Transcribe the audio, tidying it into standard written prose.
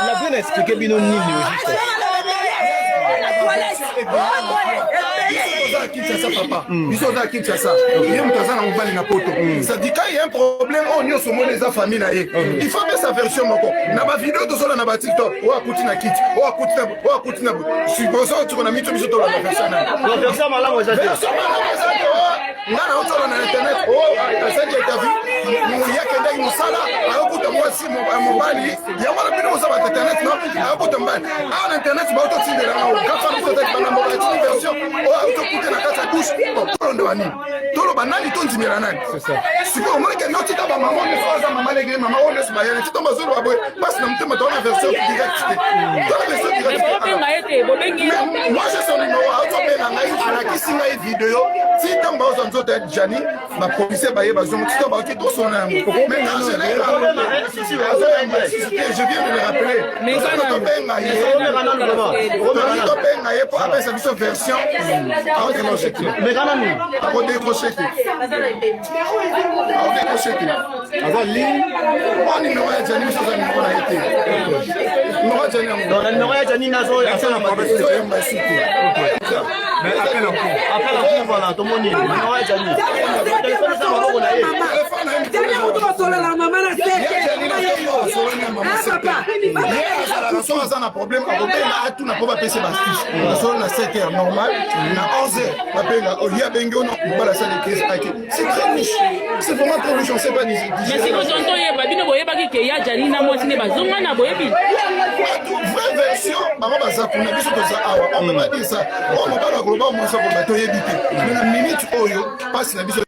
La bonne expliqué bien au niveau il y a un problème, on y a les familles. Il faut faire sa version. Dans ma vidéo, tout ça, dans ma TikTok, on a coûté na kit, on a coûté na. Je suis bon, tu connais mis tout sur la version. La version malade, vous avez dit. On a internet, oh, ça dit, t'as vu, il y a quelqu'un qui nous sala, alors que moi aussi, mon bali, il y a un peu de internet, non, alors que ton bali, en internet, tu vas tout de là, quand tu as une version, oh, tu coûtes la carte à couche, tout le monde tout le banani, tout le monde c'est ça. Si vous voulez que notre tata, maman, ne soit pas maman, les maman, on laisse mailler, tu tombes sur le baboué, parce que nous mettons la version directe. Dans la version directe. Moi, j'ai son numéro, à la qui signe une vidéo, si tu tombes dans un autre Jani, ma police baillé bazon tu dois battre tout son âme. Mais en général, je viens de le rappeler. Mais ça ne pour après sa version à décrocher. Mais quand même, à décrocher. À décrocher. Avant ligne, on numéro à Jani, ça va numéro a été. Numéro à Jani. Dans le numéro à Jani Nazo, il y a ça la promesse. Mais appelle encore. Appelle encore, voilà, tout le monde. Numéro à Jani. Un problème à tout n'a pas passé na 7 heures normal na 11 heures il y a bengo non pas la salle de caisse c'est très riche c'est vraiment très riche on sait pas ni mais si vous entendez babino boyeba ki ya jani na mwasi ne bazonga na boyebi vraie version maman baza pour na biso toza awa on peut pas dire ça on va pas global moi ça pour batoyebi te mais na minute oyo passe na biso